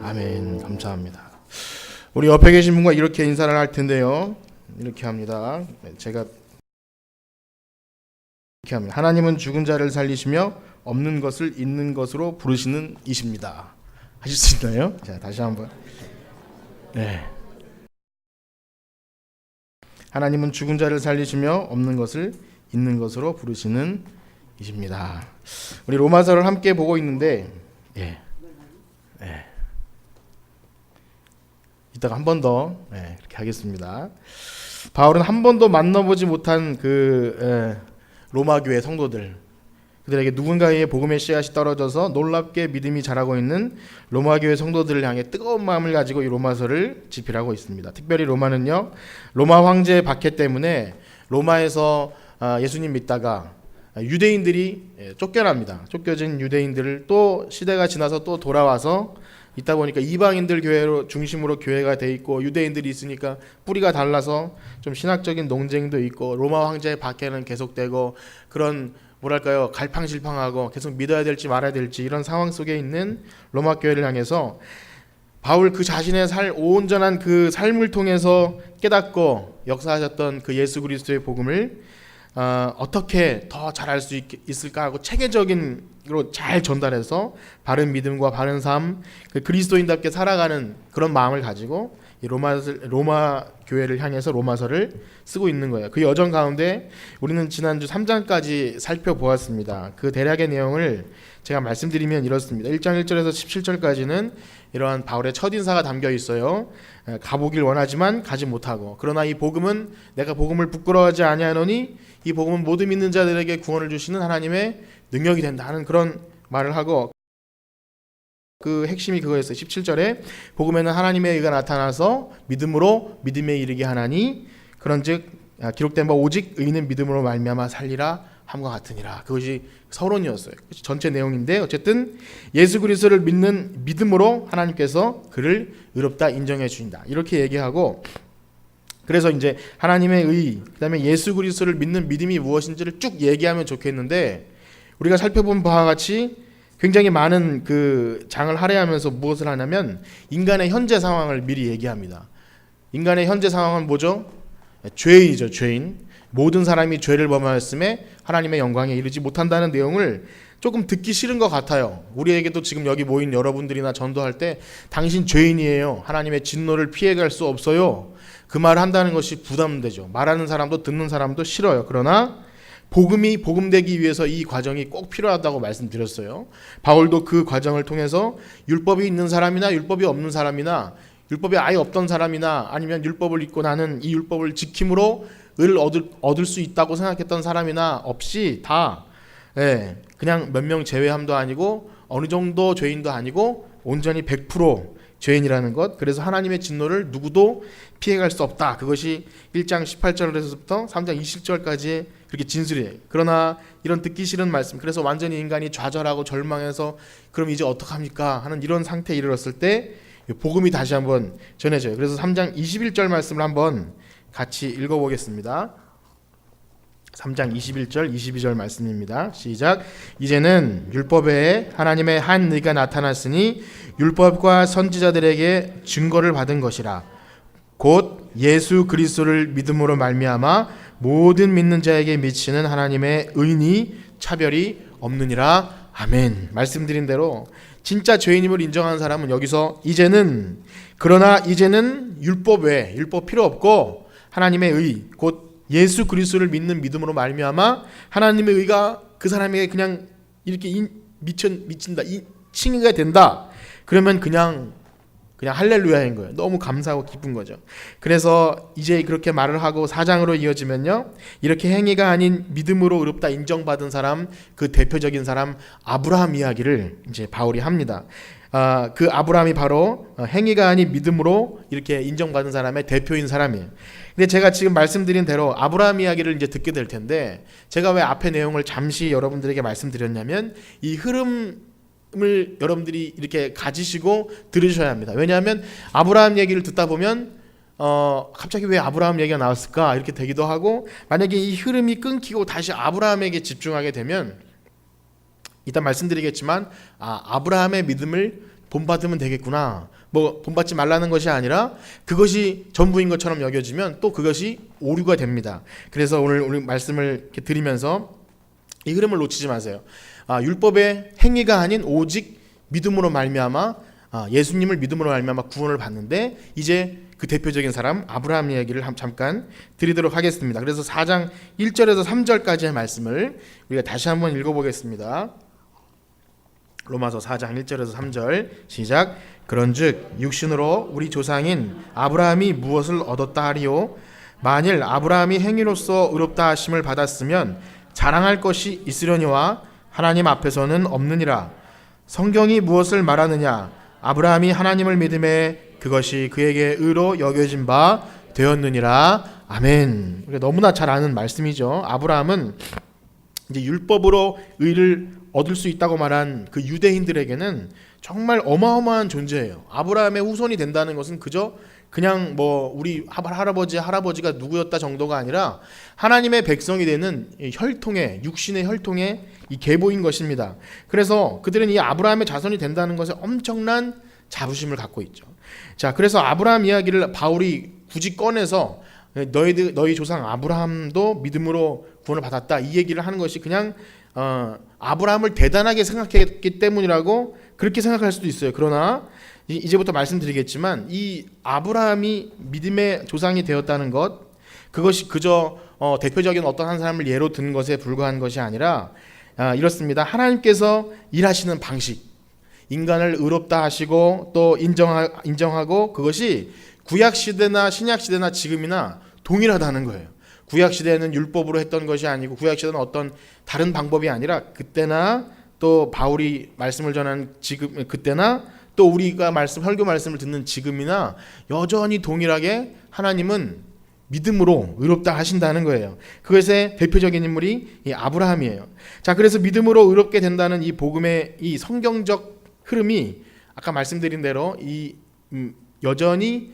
아멘. 감사합니다. 우리 옆에 계신 분과 이렇게 인사를 할 텐데요. 이렇게 합니다. 제가 이렇게 합니다. 하나님은 죽은 자를 살리시며 없는 것을 있는 것으로 부르시는 이십니다. 하실 수 있나요? 자, 다시 한번. 네. 하나님은 죽은 자를 살리시며 없는 것을 있는 것으로 부르시는 이십니다. 우리 로마서를 함께 보고 있는데, 이따가 한 번 더 이렇게 하겠습니다. 바울은 한 번도 만나보지 못한 로마 교회 성도들, 그들에게 누군가의 복음의 씨앗이 떨어져서 놀랍게 믿음이 자라고 있는 로마 교회 성도들을 향해 뜨거운 마음을 가지고 이 로마서를 집필하고 있습니다. 특별히 로마는요, 로마 황제의 박해 때문에 로마에서 예수님 믿다가 유대인들이 쫓겨납니다. 쫓겨진 유대인들을 또 시대가 지나서 또 돌아와서 있다 보니까 이방인들 교회로 중심으로 교회가 돼 있고, 유대인들이 있으니까 뿌리가 달라서 좀 신학적인 논쟁도 있고, 로마 황제의 박해는 계속되고, 그런 뭐랄까요, 갈팡질팡하고 계속 믿어야 될지 말아야 될지 이런 상황 속에 있는 로마 교회를 향해서 바울 그 자신의 온전한 그 삶을 통해서 깨닫고 역사하셨던 그 예수 그리스도의 복음을 어떻게 더 잘할 수 있을까 하고 체계적인으로 잘 전달해서 바른 믿음과 바른 삶, 그 그리스도인답게 살아가는 그런 마음을 가지고 이 로마 교회를 향해서 로마서를 쓰고 있는 거예요. 그 여정 가운데 우리는 지난주 3장까지 살펴보았습니다. 그 대략의 내용을 제가 말씀드리면 이렇습니다. 1장 1절에서 17절까지는 이러한 바울의 첫인사가 담겨 있어요. 가보길 원하지만 가지 못하고, 그러나 이 복음은 내가 복음을 부끄러워하지 아니하노니 이 복음은 모든 믿는 자들에게 구원을 주시는 하나님의 능력이 된다 하는 그런 말을 하고, 그 핵심이 그거였어요. 17절에 복음에는 하나님의 의가 나타나서 믿음으로 믿음에 이르게 하나니 그런즉 기록된 바 오직 의인은 믿음으로 말미암아 살리라 함과 같으니라. 그것이 서론이었어요. 전체 내용인데 어쨌든 예수 그리스도를 믿는 믿음으로 하나님께서 그를 의롭다 인정해 주신다, 이렇게 얘기하고, 그래서 이제 하나님의 의, 그다음에 예수 그리스도를 믿는 믿음이 무엇인지를 쭉 얘기하면 좋겠는데, 우리가 살펴본 바와 같이 굉장히 많은 그 장을 할애하면서 무엇을 하냐면 인간의 현재 상황을 미리 얘기합니다. 인간의 현재 상황은 뭐죠? 죄인이죠. 죄인. 모든 사람이 죄를 범하였음에 하나님의 영광에 이르지 못한다는 내용을 조금 듣기 싫은 것 같아요. 우리에게도 지금 여기 모인 여러분들이나 전도할 때 당신 죄인이에요, 하나님의 진노를 피해갈 수 없어요, 그 말을 한다는 것이 부담되죠. 말하는 사람도 듣는 사람도 싫어요. 그러나 복음이 복음되기 위해서 이 과정이 꼭 필요하다고 말씀드렸어요. 바울도 그 과정을 통해서 율법이 있는 사람이나 율법이 없는 사람이나, 율법이 아예 없던 사람이나, 아니면 율법을 잊고 나는 이 율법을 지킴으로 을 얻을 수 있다고 생각했던 사람이나 없이 다 그냥 몇 명 제외함도 아니고 어느 정도 죄인도 아니고 온전히 100% 죄인이라는 것. 그래서 하나님의 진노를 누구도 피해갈 수 없다. 그것이 1장 18절에서부터 3장 20절까지 그렇게 진술이에요. 그러나 이런 듣기 싫은 말씀, 그래서 완전히 인간이 좌절하고 절망해서 그럼 이제 어떡합니까 하는 이런 상태에 이르렀을 때 복음이 다시 한번 전해져요. 그래서 3장 21절 말씀을 한번 같이 읽어보겠습니다. 3장 21절 22절 말씀입니다. 시작. 이제는 율법에 하나님의 한 의가 나타났으니 율법과 선지자들에게 증거를 받은 것이라. 곧 예수 그리스도를 믿음으로 말미암아 모든 믿는 자에게 미치는 하나님의 의니 차별이 없느니라. 아멘. 말씀드린 대로 진짜 죄인임을 인정하는 사람은 여기서 이제는, 그러나 이제는 율법 외에, 율법 필요 없고 하나님의 의, 곧 예수 그리스도를 믿는 믿음으로 말미암아 하나님의 의가 그 사람에게 그냥 이렇게 미친다, 칭의가 된다. 그러면 그냥 할렐루야인 거예요. 너무 감사하고 기쁜 거죠. 그래서 이제 그렇게 말을 하고 4장으로 이어지면요, 이렇게 행위가 아닌 믿음으로 의롭다 인정받은 사람, 그 대표적인 사람 아브라함 이야기를 이제 바울이 합니다. 그 아브라함이 바로 행위가 아닌 믿음으로 이렇게 인정받은 사람의 대표인 사람이에요. 근데 제가 지금 말씀드린 대로 아브라함 이야기를 이제 듣게 될 텐데, 제가 왜 앞에 내용을 잠시 여러분들에게 말씀드렸냐면 이 흐름을 여러분들이 이렇게 가지시고 들으셔야 합니다. 왜냐하면 아브라함 얘기를 듣다 보면 갑자기 왜 아브라함 얘기가 나왔을까 이렇게 되기도 하고, 만약에 이 흐름이 끊기고 다시 아브라함에게 집중하게 되면, 이따 말씀드리겠지만 아브라함의 믿음을 본받으면 되겠구나. 뭐 본받지 말라는 것이 아니라 그것이 전부인 것처럼 여겨지면 또 그것이 오류가 됩니다. 그래서 오늘 우리 말씀을 이렇게 드리면서 이 흐름을 놓치지 마세요. 율법의 행위가 아닌 오직 믿음으로 말미암아 예수님을 믿음으로 말미암아 구원을 받는데, 이제 그 대표적인 사람 아브라함 이야기를 잠깐 드리도록 하겠습니다. 그래서 4장 1절에서 3절까지의 말씀을 우리가 다시 한번 읽어보겠습니다. 로마서 4장 1절에서 3절 시작. 그런즉 육신으로 우리 조상인 아브라함이 무엇을 얻었다 하리요? 만일 아브라함이 행위로서 의롭다 하심을 받았으면 자랑할 것이 있으려니와 하나님 앞에서는 없느니라. 성경이 무엇을 말하느냐? 아브라함이 하나님을 믿음에 그것이 그에게 의로 여겨진 바 되었느니라. 아멘. 우리가 너무나 잘 아는 말씀이죠. 아브라함은 이제 율법으로 의를 얻을 수 있다고 말한 그 유대인들에게는 정말 어마어마한 존재예요. 아브라함의 후손이 된다는 것은 그냥 뭐 우리 할아버지가 누구였다 정도가 아니라 하나님의 백성이 되는 혈통의, 육신의 혈통의 이 계보인 것입니다. 그래서 그들은 이 아브라함의 자손이 된다는 것에 엄청난 자부심을 갖고 있죠. 자, 그래서 아브라함 이야기를 바울이 굳이 꺼내서 너희 조상 아브라함도 믿음으로 구원을 받았다, 이 얘기를 하는 것이 그냥 아브라함을 대단하게 생각했기 때문이라고 그렇게 생각할 수도 있어요. 그러나 이제부터 말씀드리겠지만 이 아브라함이 믿음의 조상이 되었다는 것, 그것이 그저 대표적인 어떤 한 사람을 예로 든 것에 불과한 것이 아니라 이렇습니다. 하나님께서 일하시는 방식, 인간을 의롭다 하시고 또 인정하고 그것이 구약시대나 신약시대나 지금이나 동일하다는 거예요. 구약시대에는 율법으로 했던 것이 아니고, 구약시대는 어떤 다른 방법이 아니라 그때나 또 바울이 말씀을 전하는 지금 그때나 또 우리가 설교 말씀을 듣는 지금이나 여전히 동일하게 하나님은 믿음으로 의롭다 하신다는 거예요. 그것의 대표적인 인물이 이 아브라함이에요. 자, 그래서 믿음으로 의롭게 된다는 이 복음의 이 성경적 흐름이 아까 말씀드린 대로 여전히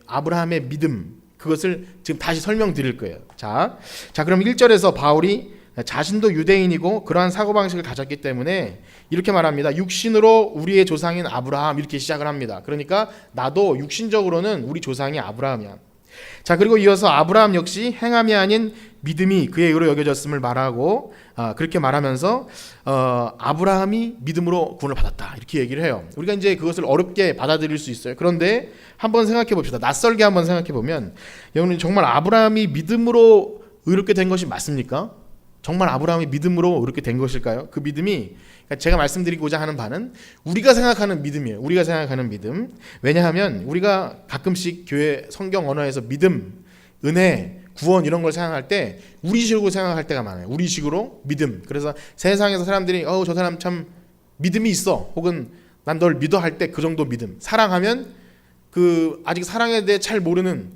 아브라함의 믿음, 그것을 지금 다시 설명드릴 거예요. 자, 그럼 1절에서 바울이 자신도 유대인이고 그러한 사고방식을 가졌기 때문에 이렇게 말합니다. 육신으로 우리의 조상인 아브라함, 이렇게 시작을 합니다. 그러니까 나도 육신적으로는 우리 조상이 아브라함이야. 자, 그리고 이어서 아브라함 역시 행함이 아닌 믿음이 그의 의로 여겨졌음을 말하고 그렇게 말하면서 아브라함이 믿음으로 구원을 받았다, 이렇게 얘기를 해요. 우리가 이제 그것을 어렵게 받아들일 수 있어요. 그런데 한번 생각해 봅시다. 낯설게 한번 생각해 보면, 여러분 정말 아브라함이 믿음으로 의롭게 된 것이 맞습니까? 정말 아브라함이 믿음으로 의롭게 된 것일까요? 그 믿음이, 제가 말씀드리고자 하는 바는 우리가 생각하는 믿음이에요. 우리가 생각하는 믿음. 왜냐하면 우리가 가끔씩 교회 성경 언어에서 믿음, 은혜, 구원 이런 걸 생각할 때 우리식으로 생각할 때가 많아요. 우리식으로 믿음. 그래서 세상에서 사람들이 저 사람 참 믿음이 있어, 혹은 난 널 믿어 할 때 그 정도 믿음. 사랑하면 아직 사랑에 대해 잘 모르는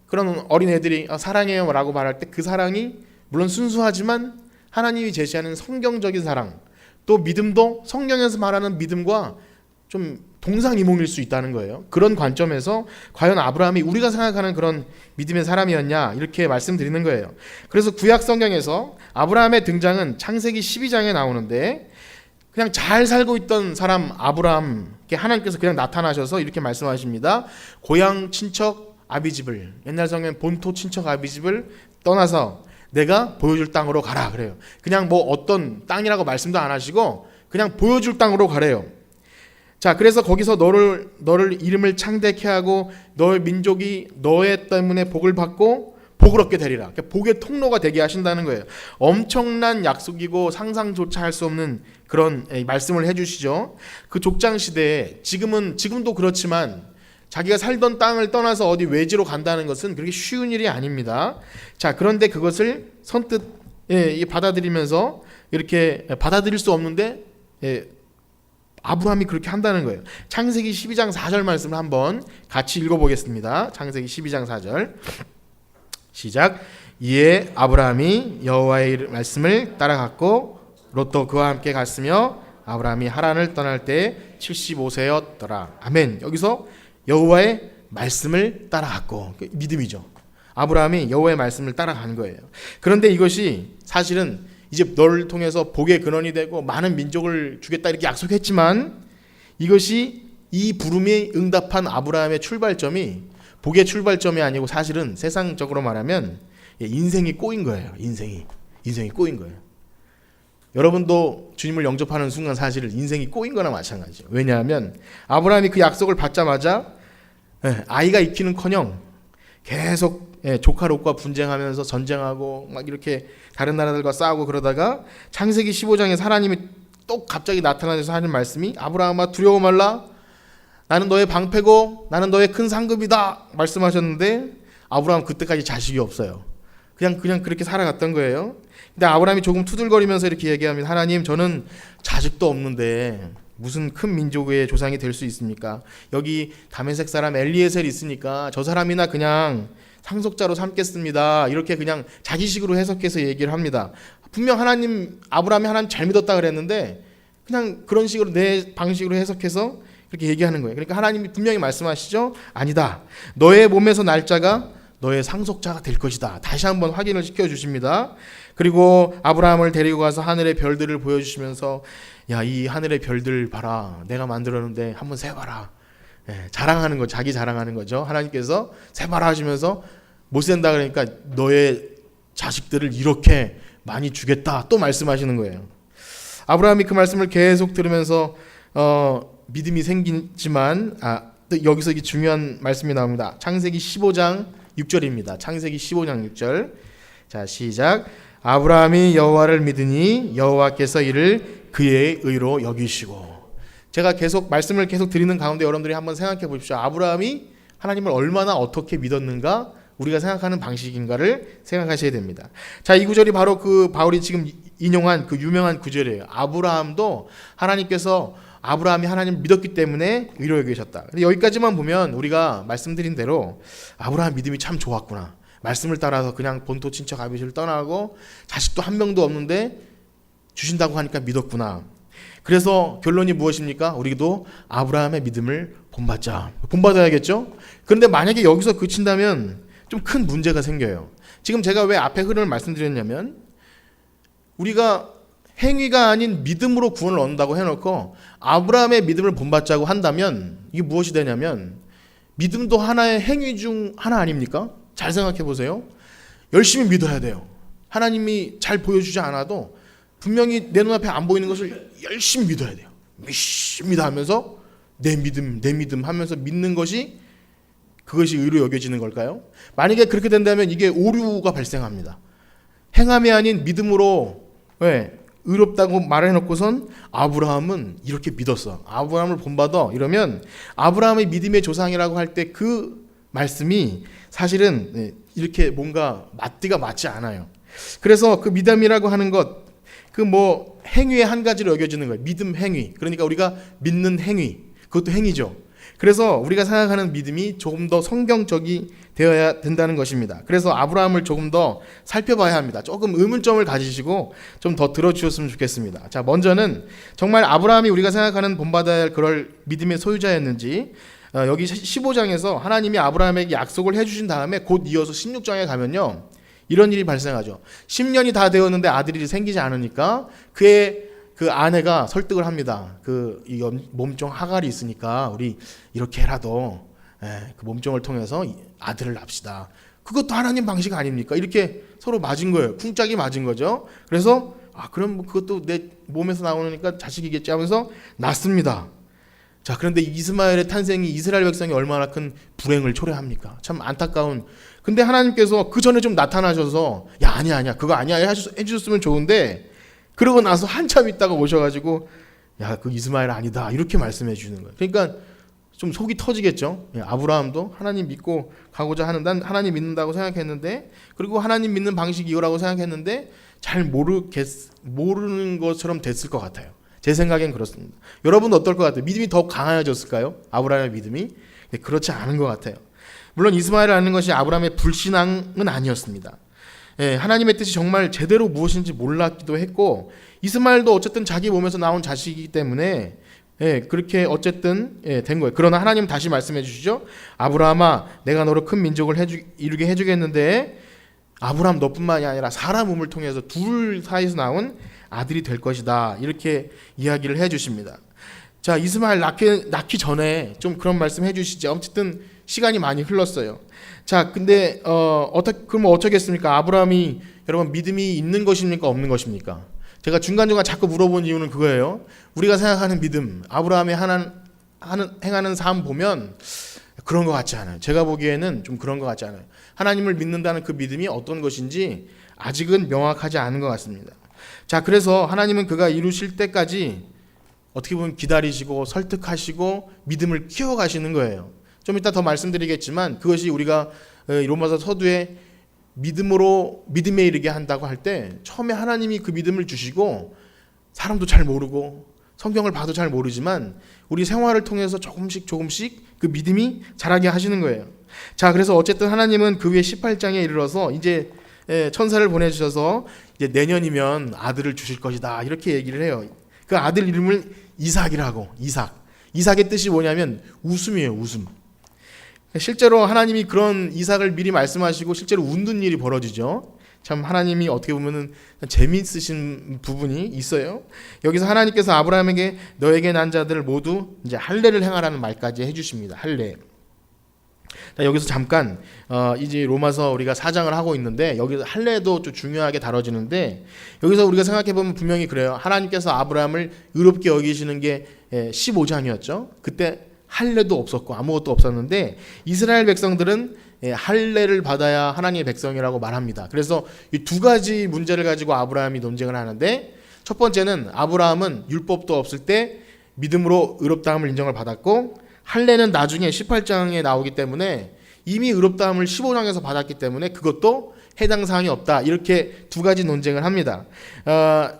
그런 어린애들이 사랑해요 라고 말할 때 그 사랑이 물론 순수하지만 하나님이 제시하는 성경적인 사랑, 또 믿음도 성경에서 말하는 믿음과 좀 동상이몽일 수 있다는 거예요. 그런 관점에서 과연 아브라함이 우리가 생각하는 그런 믿음의 사람이었냐, 이렇게 말씀드리는 거예요. 그래서 구약 성경에서 아브라함의 등장은 창세기 12장에 나오는데, 그냥 잘 살고 있던 사람 아브라함께 하나님께서 그냥 나타나셔서 이렇게 말씀하십니다. 고향 친척 아비집을, 옛날 성경엔 본토 친척 아비집을 떠나서 내가 보여줄 땅으로 가라 그래요. 그냥 뭐 어떤 땅이라고 말씀도 안 하시고 그냥 보여줄 땅으로 가래요. 자, 그래서 거기서 너를 이름을 창대케 하고 너의 민족이 너의 때문에 복을 받고 복을 얻게 되리라. 그러니까 복의 통로가 되게 하신다는 거예요. 엄청난 약속이고 상상조차 할 수 없는 그런 말씀을 해주시죠. 그 족장 시대에 지금도 그렇지만 자기가 살던 땅을 떠나서 어디 외지로 간다는 것은 그렇게 쉬운 일이 아닙니다. 자, 그런데 그것을 선뜻 받아들이면서 이렇게 받아들일 수 없는데 아브라함이 그렇게 한다는 거예요. 창세기 12장 4절 말씀을 한번 같이 읽어보겠습니다. 창세기 12장 4절 시작. 이에 아브라함이 여호와의 말씀을 따라갔고 롯도 그와 함께 갔으며 아브라함이 하란을 떠날 때 75세였더라. 아멘. 여기서 여호와의 말씀을 따라갔고, 믿음이죠. 아브라함이 여호와의 말씀을 따라간 거예요. 그런데 이것이 사실은 이제 너를 통해서 복의 근원이 되고 많은 민족을 주겠다 이렇게 약속했지만 이것이 이 부름에 응답한 아브라함의 출발점이 복의 출발점이 아니고 사실은 세상적으로 말하면 인생이 꼬인 거예요. 인생이 꼬인 거예요. 여러분도 주님을 영접하는 순간 사실 인생이 꼬인 거나 마찬가지죠. 왜냐하면 아브라함이 그 약속을 받자마자 아이가 있기는커녕 계속 조카 롯과 분쟁하면서 전쟁하고 막 이렇게 다른 나라들과 싸우고 그러다가 창세기 15장에 하나님이 또 갑자기 나타나셔서 하는 말씀이 아브라함아 두려워 말라 나는 너의 방패고 나는 너의 큰 상급이다 말씀하셨는데 아브라함 그때까지 자식이 없어요. 그냥 그렇게 살아갔던 거예요. 근데 아브라함이 조금 투덜거리면서 이렇게 얘기합니다. 하나님 저는 자식도 없는데 무슨 큰 민족의 조상이 될 수 있습니까? 여기 다메섹 사람 엘리에셀이 있으니까 저 사람이나 그냥 상속자로 삼겠습니다. 이렇게 그냥 자기식으로 해석해서 얘기를 합니다. 분명 아브라함이 하나님 잘 믿었다 그랬는데 그냥 그런 식으로 내 방식으로 해석해서 그렇게 얘기하는 거예요. 그러니까 하나님이 분명히 말씀하시죠. 아니다. 너의 몸에서 날 자가 너의 상속자가 될 것이다. 다시 한번 확인을 시켜주십니다. 그리고 아브라함을 데리고 가서 하늘의 별들을 보여주시면서 야, 이 하늘의 별들 봐라. 내가 만들었는데 한번 세봐라. 자랑하는 거, 자기 자랑하는 거죠. 하나님께서 세봐라 하시면서 못 센다 그러니까 너의 자식들을 이렇게 많이 주겠다. 또 말씀하시는 거예요. 아브라함이 그 말씀을 계속 들으면서 믿음이 생기지만 또 여기서 이 중요한 말씀이 나옵니다. 창세기 15장 6절입니다. 창세기 15장 6절. 자, 시작. 아브라함이 여호와를 믿으니 여호와께서 이를 그의 의로 여기시고. 제가 말씀을 계속 드리는 가운데 여러분들이 한번 생각해 보십시오. 아브라함이 하나님을 얼마나 어떻게 믿었는가 우리가 생각하는 방식인가를 생각하셔야 됩니다. 자, 이 구절이 바로 그 바울이 지금 인용한 그 유명한 구절이에요. 아브라함도 하나님께서 아브라함이 하나님을 믿었기 때문에 의로 여기셨다. 근데 여기까지만 보면 우리가 말씀드린 대로 아브라함 믿음이 참 좋았구나. 말씀을 따라서 그냥 본토 친척 아비시를 떠나고 자식도 한 명도 없는데 주신다고 하니까 믿었구나. 그래서 결론이 무엇입니까? 우리도 아브라함의 믿음을 본받아야겠죠? 그런데 만약에 여기서 그친다면 좀 큰 문제가 생겨요. 지금 제가 왜 앞에 흐름을 말씀드렸냐면 우리가 행위가 아닌 믿음으로 구원을 얻는다고 해놓고 아브라함의 믿음을 본받자고 한다면 이게 무엇이 되냐면 믿음도 하나의 행위 중 하나 아닙니까? 잘 생각해 보세요. 열심히 믿어야 돼요. 하나님이 잘 보여주지 않아도 분명히 내 눈앞에 안 보이는 것을 열심히 믿어야 돼요. 믿습니다 하면서 내 믿음 하면서 믿는 것이 그것이 의로 여겨지는 걸까요? 만약에 그렇게 된다면 이게 오류가 발생합니다. 행함이 아닌 믿음으로 의롭다고 말해놓고선 아브라함은 이렇게 믿었어. 아브라함을 본받아. 이러면 아브라함의 믿음의 조상이라고 할 때 그 말씀이 사실은 이렇게 뭔가 맞디가 맞지 않아요. 그래서 그 믿음이라고 하는 것, 그 행위의 한 가지로 여겨지는 거예요. 믿음 행위. 그러니까 우리가 믿는 행위. 그것도 행위죠. 그래서 우리가 생각하는 믿음이 조금 더 성경적이 되어야 된다는 것입니다. 그래서 아브라함을 조금 더 살펴봐야 합니다. 조금 의문점을 가지시고 좀 더 들어주셨으면 좋겠습니다. 자, 먼저는 정말 아브라함이 우리가 생각하는 본받아야 할 그럴 믿음의 소유자였는지 여기 15장에서 하나님이 아브라함에게 약속을 해주신 다음에 곧 이어서 16장에 가면요. 이런 일이 발생하죠. 10년이 다 되었는데 아들이 생기지 않으니까 그의 그 아내가 설득을 합니다. 이 몸종 하갈이 있으니까 우리 이렇게 해라도 그 몸종을 통해서 아들을 낳읍시다. 그것도 하나님 방식 아닙니까? 이렇게 서로 맞은 거예요. 쿵짝이 맞은 거죠. 그래서 그럼 그것도 내 몸에서 나오니까 자식이겠지 하면서 낳습니다. 자, 그런데 이스마엘의 탄생이 이스라엘 백성이 얼마나 큰 불행을 초래합니까? 참 안타까운. 근데 하나님께서 그 전에 좀 나타나셔서 아니야 그거 아니야 해주셨으면 좋은데 그러고 나서 한참 있다가 오셔가지고 그 이스마엘 아니다 이렇게 말씀해 주는 거예요. 그러니까 좀 속이 터지겠죠. 아브라함도 하나님 믿고 가고자 하는, 난 하나님 믿는다고 생각했는데, 그리고 하나님 믿는 방식이 이거라고 생각했는데 잘 모르는 것처럼 됐을 것 같아요. 제 생각엔 그렇습니다. 여러분도 어떨 것 같아요? 믿음이 더 강해졌을까요? 아브라함의 믿음이? 그렇지 않은 것 같아요. 물론 이스마엘을 낳는 것이 아브라함의 불신앙은 아니었습니다. 하나님의 뜻이 정말 제대로 무엇인지 몰랐기도 했고, 이스마엘도 어쨌든 자기 몸에서 나온 자식이기 때문에 그렇게 어쨌든 된 거예요. 그러나 하나님 다시 말씀해 주시죠. 아브라함아, 내가 너를 큰 민족을 이루게 해주겠는데 아브라함 너뿐만이 아니라 사라 몸을 통해서 둘 사이에서 나온 아들이 될 것이다. 이렇게 이야기를 해 주십니다. 자, 이스마엘 낳기 전에 좀 그런 말씀 해주시죠. 어쨌든 시간이 많이 흘렀어요. 자, 근데 그러면 어쩌겠습니까? 아브라함이 여러분 믿음이 있는 것입니까? 없는 것입니까? 제가 중간중간 자꾸 물어본 이유는 그거예요. 우리가 생각하는 믿음, 아브라함이 행하는 삶 보면 그런 것 같지 않아요. 제가 보기에는 좀 그런 것 같지 않아요. 하나님을 믿는다는 그 믿음이 어떤 것인지 아직은 명확하지 않은 것 같습니다. 자, 그래서 하나님은 그가 이루실 때까지 어떻게 보면 기다리시고 설득하시고 믿음을 키워가시는 거예요. 좀 이따 더 말씀드리겠지만 그것이 우리가 로마서 서두에 믿음에 이르게 한다고 할 때 처음에 하나님이 그 믿음을 주시고 사람도 잘 모르고 성경을 봐도 잘 모르지만 우리 생활을 통해서 조금씩 그 믿음이 자라게 하시는 거예요. 자, 그래서 어쨌든 하나님은 그 후에 18장에 이르러서 이제 천사를 보내주셔서 이제 내년이면 아들을 주실 것이다 이렇게 얘기를 해요. 그 아들 이름을 이삭이라고. 이삭의 뜻이 뭐냐면 웃음이에요. 웃음. 실제로 하나님이 그런 이삭을 미리 말씀하시고 실제로 웃는 일이 벌어지죠. 참 하나님이 어떻게 보면은 재미있으신 부분이 있어요. 여기서 하나님께서 아브라함에게 너에게 난 자들을 모두 이제 할례를 행하라는 말까지 해주십니다. 할례. 자, 여기서 잠깐 이제 로마서 우리가 4장을 하고 있는데 여기서 할례도 좀 중요하게 다뤄지는데 여기서 우리가 생각해 보면 분명히 그래요. 하나님께서 아브라함을 의롭게 여기시는 게 15장이었죠. 그때 할례도 없었고 아무것도 없었는데 이스라엘 백성들은 할례를 받아야 하나님의 백성이라고 말합니다. 그래서 이 두 가지 문제를 가지고 아브라함이 논쟁을 하는데 첫 번째는 아브라함은 율법도 없을 때 믿음으로 의롭다함을 인정을 받았고 할례는 나중에 18장에 나오기 때문에 이미 의롭다함을 15장에서 받았기 때문에 그것도 해당 사항이 없다. 이렇게 두 가지 논쟁을 합니다.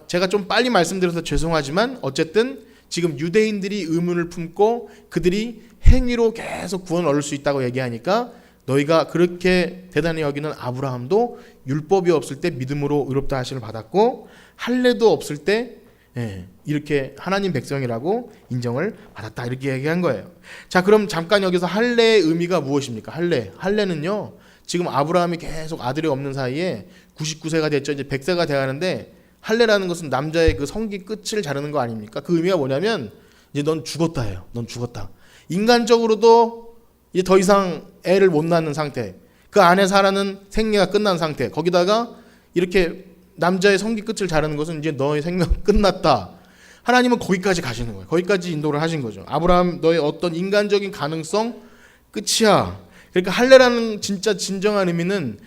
제가 좀 빨리 말씀드려서 죄송하지만 어쨌든 지금 유대인들이 의문을 품고 그들이 행위로 계속 구원을 얻을 수 있다고 얘기하니까 너희가 그렇게 대단히 여기는 아브라함도 율법이 없을 때 믿음으로 의롭다 하심을 받았고 할례도 없을 때 이렇게 하나님 백성이라고 인정을 받았다 이렇게 얘기한 거예요. 자, 그럼 잠깐 여기서 할례의 의미가 무엇입니까? 할례는요 지금 아브라함이 계속 아들이 없는 사이에 99세가 됐죠. 이제 100세가 돼가는데 할례라는 것은 남자의 그 성기 끝을 자르는 거 아닙니까? 그 의미가 뭐냐면 이제 넌 죽었다예요. 넌 죽었다. 인간적으로도 이제 더 이상 애를 못 낳는 상태, 그 안에 살아는 생애가 끝난 상태, 거기다가 이렇게 남자의 성기 끝을 자르는 것은 이제 너의 생명 끝났다. 하나님은 거기까지 가시는 거예요. 거기까지 인도를 하신 거죠. 아브라함 너의 어떤 인간적인 가능성 끝이야. 그러니까 할례라는 진짜 진정한 의미는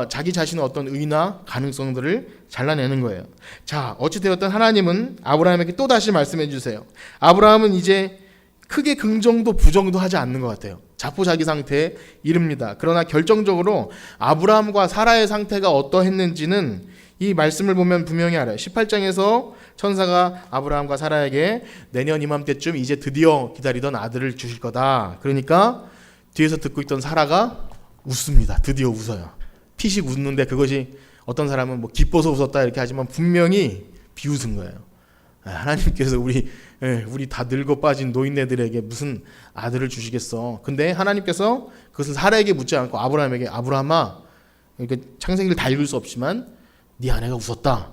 자기 자신의 어떤 의나 가능성들을 잘라내는 거예요. 자, 어찌되었든 하나님은 아브라함에게 또 다시 말씀해 주세요. 아브라함은 이제 크게 긍정도 부정도 하지 않는 것 같아요. 자포자기 상태에 이릅니다. 그러나 결정적으로 아브라함과 사라의 상태가 어떠했는지는 이 말씀을 보면 분명히 알아요. 18장에서 천사가 아브라함과 사라에게 내년 이맘때쯤 이제 드디어 기다리던 아들을 주실 거다. 그러니까 뒤에서 듣고 있던 사라가 웃습니다. 드디어 웃어요. 피식 웃는데 그것이 어떤 사람은 뭐 기뻐서 웃었다 이렇게 하지만 분명히 비웃은 거예요. 하나님께서 우리 다 늙어 빠진 노인네들에게 무슨 아들을 주시겠어. 근데 하나님께서 그것을 사라에게 묻지 않고 아브라함에게 아브라함아, 이렇게 창세기를 다 읽을 수 없지만 네 아내가 웃었다.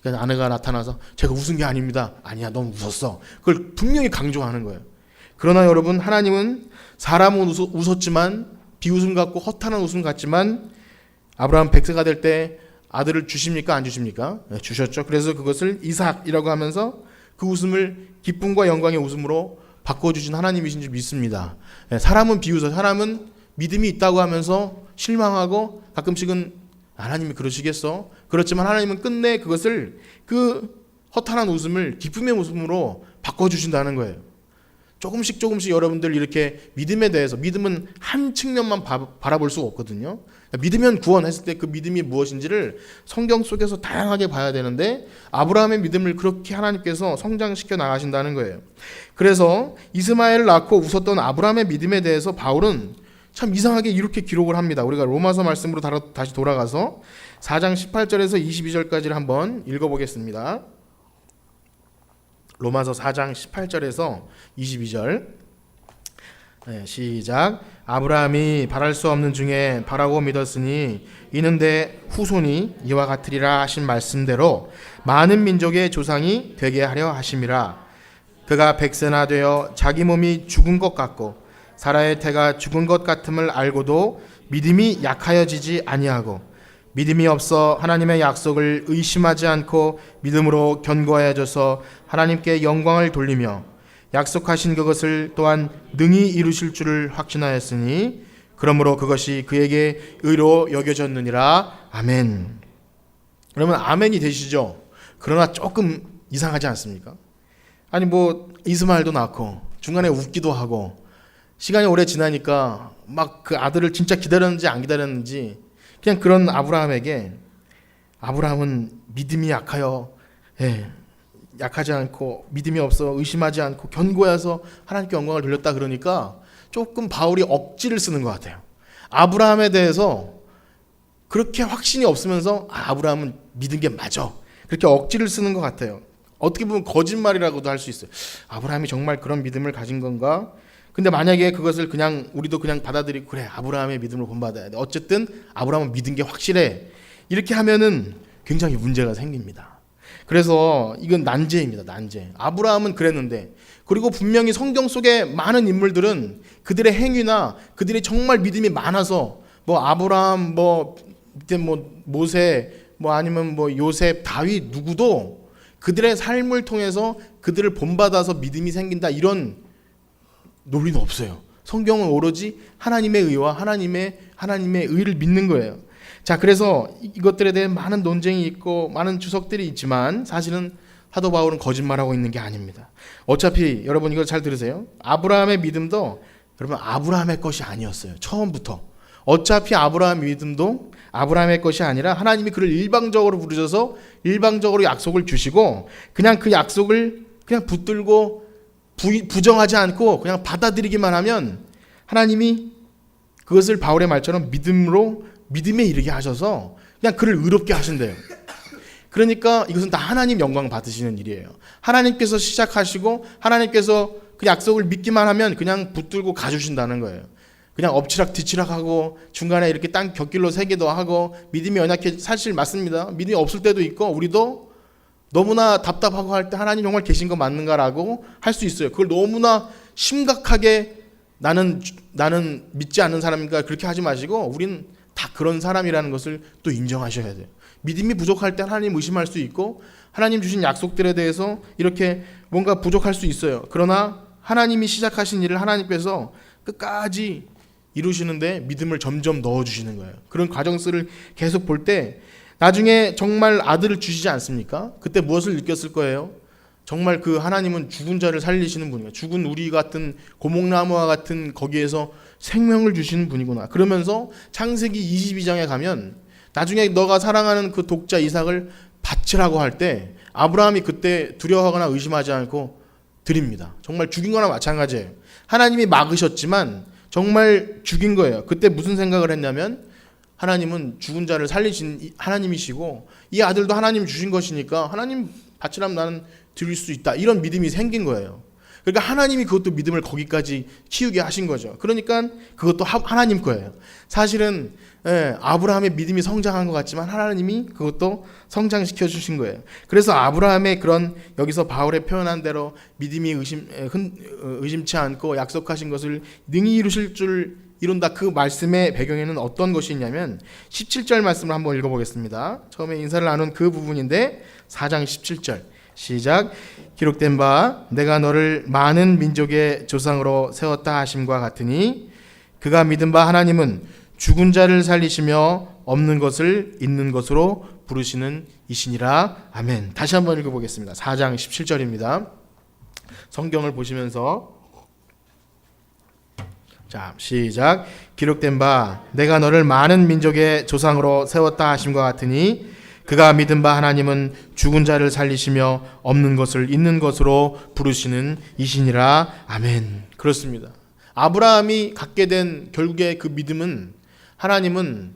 그래서 아내가 나타나서 제가 웃은 게 아닙니다. 아니야, 넌 웃었어. 그걸 분명히 강조하는 거예요. 그러나 여러분, 하나님은 사람은 웃었지만 비웃음 같고 허탄한 웃음 같지만 아브라함 100세가 될 때 아들을 주십니까? 안 주십니까? 네, 주셨죠. 그래서 그것을 이삭이라고 하면서 그 웃음을 기쁨과 영광의 웃음으로 바꿔주신 하나님이신 줄 믿습니다. 네, 사람은 비웃어. 사람은 믿음이 있다고 하면서 실망하고 가끔씩은 하나님이 그러시겠어? 그렇지만 하나님은 끝내 그것을 그 허탄한 웃음을 기쁨의 웃음으로 바꿔주신다는 거예요. 조금씩 여러분들 이렇게 믿음에 대해서, 믿음은 한 측면만 바라볼 수가 없거든요. 믿으면 구원했을 때 그 믿음이 무엇인지를 성경 속에서 다양하게 봐야 되는데 아브라함의 믿음을 그렇게 하나님께서 성장시켜 나가신다는 거예요. 그래서 이스마엘을 낳고 웃었던 아브라함의 믿음에 대해서 바울은 참 이상하게 이렇게 기록을 합니다. 우리가 로마서 말씀으로 다시 돌아가서 4장 18절에서 22절까지를 한번 읽어보겠습니다. 로마서 4장 18절에서 22절. 네, 시작. 아브라함이 바랄 수 없는 중에 바라고 믿었으니 이는 내 후손이 이와 같으리라 하신 말씀대로 많은 민족의 조상이 되게 하려 하심이라. 그가 백세나 되어 자기 몸이 죽은 것 같고 사라의 태가 죽은 것 같음을 알고도 믿음이 약하여지지 아니하고 믿음이 없어 하나님의 약속을 의심하지 않고 믿음으로 견고하여져서 하나님께 영광을 돌리며 약속하신 그것을 또한 능히 이루실 줄을 확신하였으니 그러므로 그것이 그에게 의로 여겨졌느니라. 아멘. 그러면 아멘이 되시죠? 그러나 조금 이상하지 않습니까? 아니 뭐 이스마엘도 낳고 중간에 웃기도 하고 시간이 오래 지나니까 막 그 아들을 진짜 기다렸는지 안 기다렸는지 그냥 그런 아브라함에게 아브라함은 믿음이 약하여 약하지 않고 믿음이 없어 의심하지 않고 견고해서 하나님께 영광을 돌렸다 그러니까 조금 바울이 억지를 쓰는 것 같아요. 아브라함에 대해서 그렇게 확신이 없으면서 아브라함은 믿은 게 맞아 그렇게 억지를 쓰는 것 같아요. 어떻게 보면 거짓말이라고도 할 수 있어요. 아브라함이 정말 그런 믿음을 가진 건가? 근데 만약에 그것을 그냥 우리도 그냥 받아들이고 그래 아브라함의 믿음을 본받아야 돼. 어쨌든 아브라함은 믿은 게 확실해. 이렇게 하면은 굉장히 문제가 생깁니다. 그래서 이건 난제입니다. 난제. 아브라함은 그랬는데 그리고 분명히 성경 속에 많은 인물들은 그들의 행위나 그들이 정말 믿음이 많아서 뭐 아브라함 뭐 밑에 뭐 모세 뭐 아니면 뭐 요셉 다윗 누구도 그들의 삶을 통해서 그들을 본받아서 믿음이 생긴다 이런 논리는 없어요. 성경은 오로지 하나님의 의와 하나님의 의를 믿는 거예요. 자, 그래서 이것들에 대해 많은 논쟁이 있고 많은 주석들이 있지만 사실은 사도 바울은 거짓말하고 있는 게 아닙니다. 어차피 여러분 이거 잘 들으세요. 아브라함의 믿음도 여러분 아브라함의 것이 아니었어요. 처음부터. 어차피 아브라함의 믿음도 아브라함의 것이 아니라 하나님이 그를 일방적으로 부르셔서 일방적으로 약속을 주시고 그냥 그 약속을 그냥 붙들고 부정하지 않고 그냥 받아들이기만 하면 하나님이 그것을 바울의 말처럼 믿음에 이르게 하셔서 그냥 그를 의롭게 하신대요. 그러니까 이것은 다 하나님 영광 받으시는 일이에요. 하나님께서 시작하시고 하나님께서 그 약속을 믿기만 하면 그냥 붙들고 가주신다는 거예요. 그냥 엎치락 뒤치락 하고 중간에 이렇게 땅 곁길로 새기도 하고 믿음이 연약해 사실 맞습니다. 믿음이 없을 때도 있고 우리도 너무나 답답하고 할 때 하나님 정말 계신 거 맞는가라고 할 수 있어요. 그걸 너무나 심각하게 나는 믿지 않는 사람인가 그렇게 하지 마시고 우리는 다 그런 사람이라는 것을 또 인정하셔야 돼요. 믿음이 부족할 때 하나님 의심할 수 있고 하나님 주신 약속들에 대해서 이렇게 뭔가 부족할 수 있어요. 그러나 하나님이 시작하신 일을 하나님께서 끝까지 이루시는데 믿음을 점점 넣어주시는 거예요. 그런 과정들을 계속 볼 때 나중에 정말 아들을 주시지 않습니까? 그때 무엇을 느꼈을 거예요? 정말 그 하나님은 죽은 자를 살리시는 분이구나. 죽은 우리 같은 고목나무와 같은 거기에서 생명을 주시는 분이구나. 그러면서 창세기 22장에 가면 나중에 너가 사랑하는 그 독자 이삭을 바치라고 할 때 아브라함이 그때 두려워하거나 의심하지 않고 드립니다. 정말 죽인 거나 마찬가지예요. 하나님이 막으셨지만 정말 죽인 거예요. 그때 무슨 생각을 했냐면 하나님은 죽은 자를 살리신 하나님이시고 이 아들도 하나님이 주신 것이니까 하나님 바치라면 나는 드릴 수 있다. 이런 믿음이 생긴 거예요. 그러니까 하나님이 그것도 믿음을 거기까지 키우게 하신 거죠. 그러니까 그것도 하나님 거예요. 사실은 아브라함의 믿음이 성장한 것 같지만 하나님이 그것도 성장시켜 주신 거예요. 그래서 아브라함의 그런 여기서 바울의 표현한 대로 믿음이 의심치 않고 약속하신 것을 능히 이루실 줄 이룬다. 그 말씀의 배경에는 어떤 것이 있냐면 17절 말씀을 한번 읽어보겠습니다. 처음에 인사를 나눈 그 부분인데 4장 17절 시작. 기록된 바 내가 너를 많은 민족의 조상으로 세웠다 하심과 같으니 그가 믿은 바 하나님은 죽은 자를 살리시며 없는 것을 있는 것으로 부르시는 이시니라. 아멘. 다시 한번 읽어보겠습니다. 4장 17절입니다. 성경을 보시면서 자, 시작. 기록된 바 내가 너를 많은 민족의 조상으로 세웠다 하심과 같으니 그가 믿은 바 하나님은 죽은 자를 살리시며 없는 것을 있는 것으로 부르시는 이시니라. 아멘. 그렇습니다. 아브라함이 갖게 된 결국에 그 믿음은 하나님은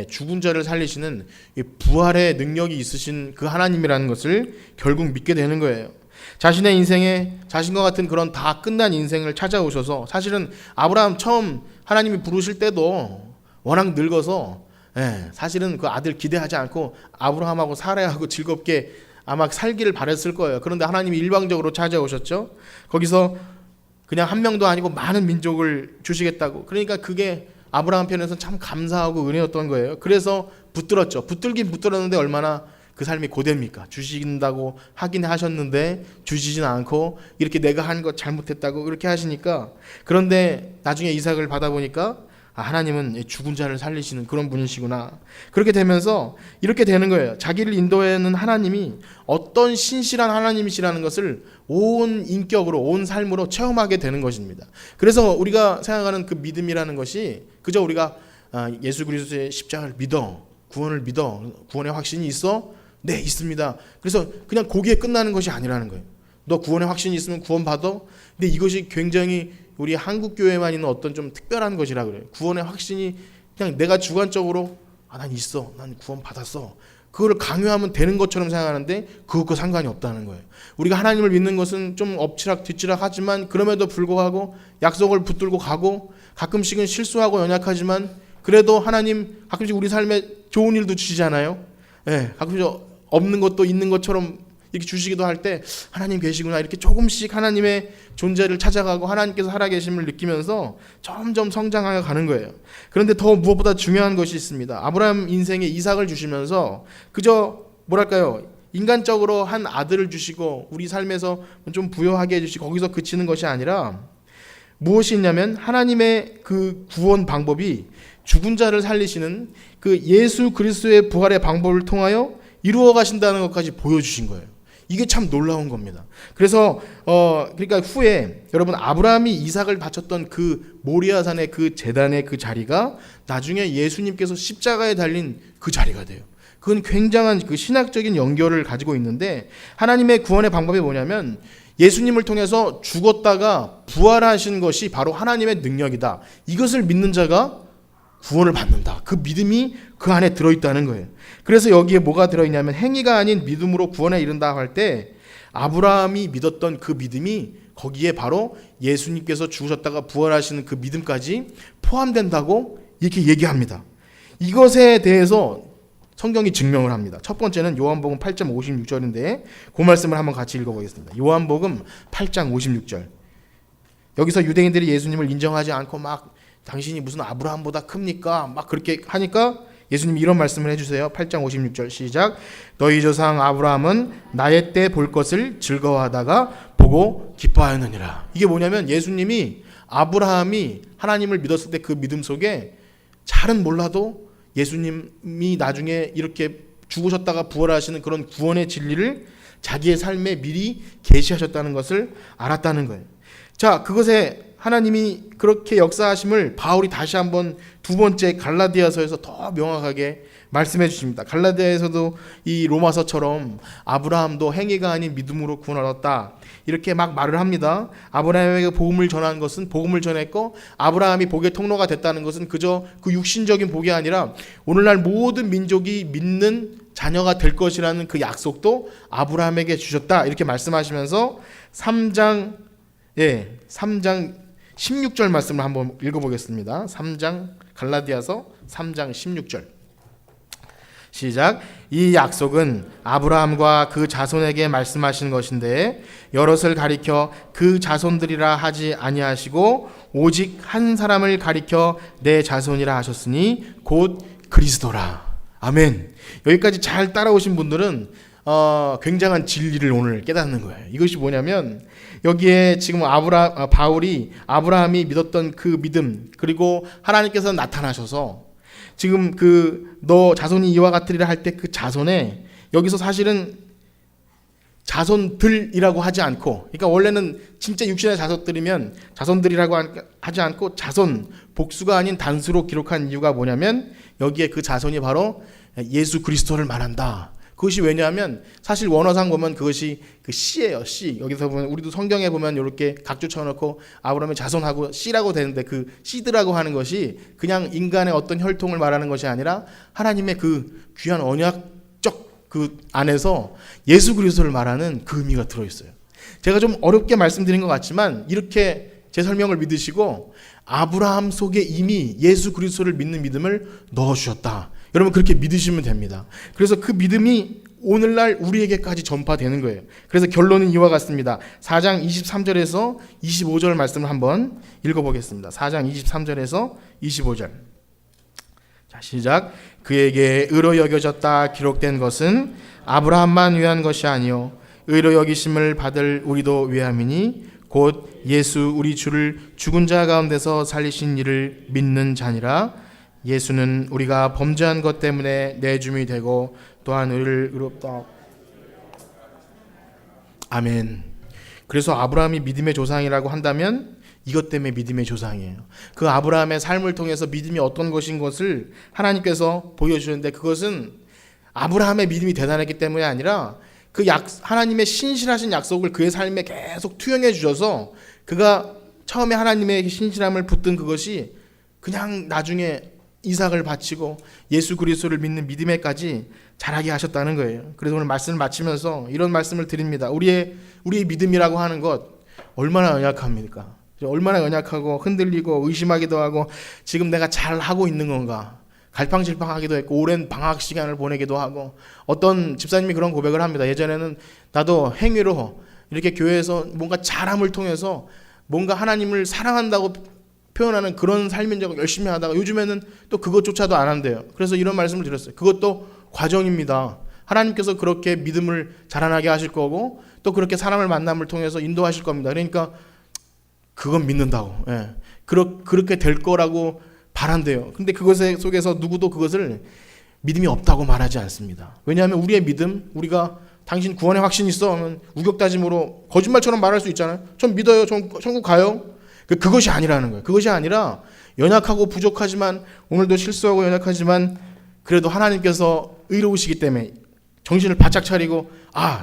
죽은 자를 살리시는 부활의 능력이 있으신 그 하나님이라는 것을 결국 믿게 되는 거예요. 자신의 인생에 자신과 같은 그런 다 끝난 인생을 찾아오셔서 사실은 아브라함 처음 하나님이 부르실 때도 워낙 늙어서 사실은 그 아들 기대하지 않고 아브라함하고 사라하고 즐겁게 아마 살기를 바랬을 거예요. 그런데 하나님이 일방적으로 찾아오셨죠. 거기서 그냥 한 명도 아니고 많은 민족을 주시겠다고. 그러니까 그게 아브라함 편에서 참 감사하고 은혜였던 거예요. 그래서 붙들었죠. 붙들긴 붙들었는데 얼마나 그 삶이 고됩니까? 주신다고 하긴 하셨는데 주시진 않고 이렇게 내가 한 것 잘못했다고 그렇게 하시니까. 그런데 나중에 이삭을 받아보니까 하나님은 죽은 자를 살리시는 그런 분이시구나. 그렇게 되면서 이렇게 되는 거예요. 자기를 인도하는 하나님이 어떤 신실한 하나님이시라는 것을 온 인격으로, 온 삶으로 체험하게 되는 것입니다. 그래서 우리가 생각하는 그 믿음이라는 것이 그저 우리가 예수 그리스도의 십자가를 믿어, 구원을 믿어, 구원의 확신이 있어? 네, 있습니다. 그래서 그냥 거기에 끝나는 것이 아니라는 거예요. 너 구원의 확신이 있으면 구원 받아? 근데 이것이 굉장히 우리 한국 교회만 있는 어떤 좀 특별한 것이라 그래요. 구원의 확신이 그냥 내가 주관적으로 난 있어, 난 구원 받았어, 그거를 강요하면 되는 것처럼 생각하는데 그것과 상관이 없다는 거예요. 우리가 하나님을 믿는 것은 좀 엎치락 뒤치락 하지만 그럼에도 불구하고 약속을 붙들고 가고 가끔씩은 실수하고 연약하지만 그래도 하나님 가끔씩 우리 삶에 좋은 일도 주시잖아요. 네, 가끔씩 없는 것도 있는 것처럼 이렇게 주시기도 할 때 하나님 계시구나, 이렇게 조금씩 하나님의 존재를 찾아가고 하나님께서 살아계심을 느끼면서 점점 성장하여 가는 거예요. 그런데 더 무엇보다 중요한 것이 있습니다. 아브라함 인생에 이삭을 주시면서 그저 뭐랄까요, 인간적으로 한 아들을 주시고 우리 삶에서 좀 부여하게 해주시고 거기서 그치는 것이 아니라 무엇이 있냐면 하나님의 그 구원 방법이 죽은 자를 살리시는 그 예수 그리스도의 부활의 방법을 통하여 이루어 가신다는 것까지 보여주신 거예요. 이게 참 놀라운 겁니다. 그래서 그러니까 후에 여러분 아브라함이 이삭을 바쳤던 그 모리아산의 그 제단의 그 자리가 나중에 예수님께서 십자가에 달린 그 자리가 돼요. 그건 굉장한 그 신학적인 연결을 가지고 있는데 하나님의 구원의 방법이 뭐냐면 예수님을 통해서 죽었다가 부활하신 것이 바로 하나님의 능력이다. 이것을 믿는 자가 구원을 받는다. 그 믿음이 그 안에 들어있다는 거예요. 그래서 여기에 뭐가 들어있냐면 행위가 아닌 믿음으로 구원에 이른다 할 때 아브라함이 믿었던 그 믿음이 거기에 바로 예수님께서 죽으셨다가 부활하시는 그 믿음까지 포함된다고 이렇게 얘기합니다. 이것에 대해서 성경이 증명을 합니다. 첫 번째는 요한복음 8장 56절인데 그 말씀을 한번 같이 읽어보겠습니다. 요한복음 8장 56절. 여기서 유대인들이 예수님을 인정하지 않고 막 당신이 무슨 아브라함보다 큽니까? 막 그렇게 하니까 예수님이 이런 말씀을 해주세요. 8장 56절 시작. 너희 조상 아브라함은 나의 때 볼 것을 즐거워하다가 보고 기뻐하였느니라. 이게 뭐냐면 예수님이 아브라함이 하나님을 믿었을 때 그 믿음 속에 잘은 몰라도 예수님이 나중에 이렇게 죽으셨다가 부활하시는 그런 구원의 진리를 자기의 삶에 미리 계시하셨다는 것을 알았다는 거예요. 자, 그것에 하나님이 그렇게 역사하심을 바울이 다시 한번 두 번째 갈라디아서에서 더 명확하게 말씀해 주십니다. 갈라디아에서도 이 로마서처럼 아브라함도 행위가 아닌 믿음으로 구원을 얻었다 이렇게 막 말을 합니다. 아브라함에게 복음을 전한 것은 복음을 전했고 아브라함이 복의 통로가 됐다는 것은 그저 그 육신적인 복이 아니라 오늘날 모든 민족이 믿는 자녀가 될 것이라는 그 약속도 아브라함에게 주셨다 이렇게 말씀하시면서 3장 16절 말씀을 한번 읽어보겠습니다. 3장 갈라디아서 3장 16절 시작. 이 약속은 아브라함과 그 자손에게 말씀하신 것인데 여럿을 가리켜 그 자손들이라 하지 아니하시고 오직 한 사람을 가리켜 내 자손이라 하셨으니 곧 그리스도라. 아멘. 여기까지 잘 따라오신 분들은 굉장한 진리를 오늘 깨닫는 거예요. 이것이 뭐냐면 여기에 지금 바울이 아브라함이 믿었던 그 믿음 그리고 하나님께서 나타나셔서 지금 너 자손이 이와 같으리라 할 때 그 자손에 여기서 사실은 자손들이라고 하지 않고 그러니까 원래는 진짜 육신의 자손들이라고 하지 않고 자손 복수가 아닌 단수로 기록한 이유가 뭐냐면 여기에 그 자손이 바로 예수 그리스도를 말한다. 그것이 왜냐하면 사실 원어상 보면 그것이 그 씨예요. 씨. 여기서 보면 우리도 성경에 보면 이렇게 각주 쳐놓고 아브라함의 자손하고 씨라고 되는데 그 씨드라고 하는 것이 그냥 인간의 어떤 혈통을 말하는 것이 아니라 하나님의 그 귀한 언약적 그 안에서 예수 그리스도를 말하는 그 의미가 들어있어요. 제가 좀 어렵게 말씀드린 것 같지만 이렇게 제 설명을 믿으시고 아브라함 속에 이미 예수 그리스도를 믿는 믿음을 넣어주셨다. 여러분 그렇게 믿으시면 됩니다. 그래서 그 믿음이 오늘날 우리에게까지 전파되는 거예요. 그래서 결론은 이와 같습니다. 4장 23절에서 25절 말씀을 한번 읽어보겠습니다. 4장 23절에서 25절. 자, 시작. 그에게 의로 여겨졌다 기록된 것은 아브라함만 위한 것이 아니요 의로 여기심을 받을 우리도 위함이니 곧 예수 우리 주를 죽은 자 가운데서 살리신 이를 믿는 자니라. 예수는 우리가 범죄한 것 때문에 내줌이 되고 또한 우리를 의롭다. 아멘. 그래서 아브라함이 믿음의 조상이라고 한다면 이것 때문에 믿음의 조상이에요. 그 아브라함의 삶을 통해서 믿음이 어떤 것인 것을 하나님께서 보여주는데, 그것은 아브라함의 믿음이 대단했기 때문이 아니라 하나님의 신실하신 약속을 그의 삶에 계속 투영해 주셔서 그가 처음에 하나님의 신실함을 붙든 그것이 그냥 나중에 이삭을 바치고 예수 그리스도를 믿는 믿음에까지 자라게 하셨다는 거예요. 그래서 오늘 말씀을 마치면서 이런 말씀을 드립니다. 우리의 믿음이라고 하는 것 얼마나 연약합니까? 얼마나 연약하고 흔들리고 의심하기도 하고 지금 내가 잘하고 있는 건가 갈팡질팡하기도 했고 오랜 방학 시간을 보내기도 하고, 어떤 집사님이 그런 고백을 합니다. 예전에는 나도 행위로 이렇게 교회에서 뭔가 잘함을 통해서 뭔가 하나님을 사랑한다고 표현하는 그런 삶인 줄 열심히 하다가 요즘에는 또 그것조차도 안 한대요. 그래서 이런 말씀을 드렸어요. 그것도 과정입니다. 하나님께서 그렇게 믿음을 자라나게 하실 거고 또 그렇게 사람을 만남을 통해서 인도하실 겁니다. 그러니까 그건 믿는다고, 예. 그렇게 될 거라고 바란대요. 근데 그것 속에서 누구도 그것을 믿음이 없다고 말하지 않습니다. 왜냐하면 우리의 믿음, 우리가 당신 구원의 확신 있어 하면 우격다짐으로 거짓말처럼 말할 수 있잖아요. 전 믿어요. 전 천국 가요. 그것이 아니라는 거예요. 그것이 아니라 연약하고 부족하지만, 오늘도 실수하고 연약하지만 그래도 하나님께서 의로우시기 때문에 정신을 바짝 차리고,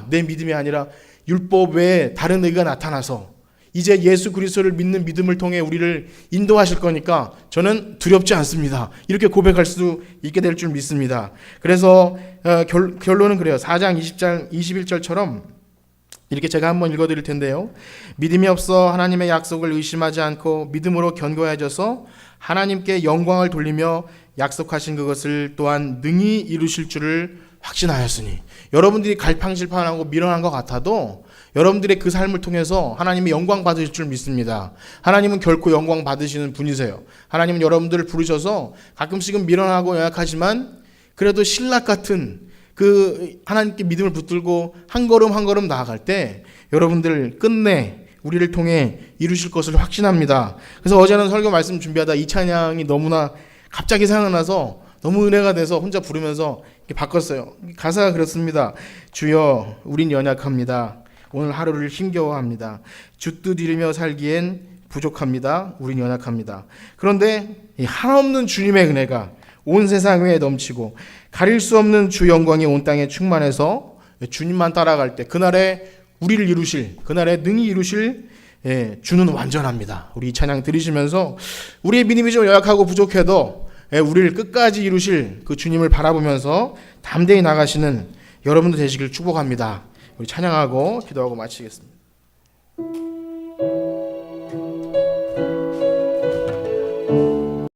내 믿음이 아니라 율법 외에 다른 의가 나타나서 이제 예수 그리스도를 믿는 믿음을 통해 우리를 인도하실 거니까 저는 두렵지 않습니다. 이렇게 고백할 수 있게 될 줄 믿습니다. 그래서 결론은 그래요. 4장 21절처럼 이렇게 제가 한번 읽어드릴 텐데요. 믿음이 없어 하나님의 약속을 의심하지 않고 믿음으로 견고해져서 하나님께 영광을 돌리며 약속하신 그것을 또한 능히 이루실 줄을 확신하였으니, 여러분들이 갈팡질팡하고 미련한 것 같아도 여러분들의 그 삶을 통해서 하나님이 영광 받으실 줄 믿습니다. 하나님은 결코 영광 받으시는 분이세요. 하나님은 여러분들을 부르셔서 가끔씩은 미련하고 연약하지만 그래도 신락 같은 그 하나님께 믿음을 붙들고 한 걸음 한 걸음 나아갈 때 여러분들 끝내 우리를 통해 이루실 것을 확신합니다. 그래서 어제는 설교 말씀 준비하다 이 찬양이 너무나 갑자기 생각나서 너무 은혜가 돼서 혼자 부르면서 바꿨어요. 가사가 그렇습니다. 주여 우린 연약합니다. 오늘 하루를 힘겨워합니다. 주 뜻 이루며 살기엔 부족합니다. 우린 연약합니다. 그런데 이 한없는 주님의 은혜가 온 세상 위에 넘치고 가릴 수 없는 주 영광이 온 땅에 충만해서 주님만 따라갈 때 그날에 우리를 이루실, 그날에 능히 이루실 주는 완전합니다. 우리 이 찬양 들으시면서 우리의 믿음이 좀 연약하고 부족해도 우리를 끝까지 이루실 그 주님을 바라보면서 담대히 나가시는 여러분들 되시길 축복합니다. 우리 찬양하고 기도하고 마치겠습니다.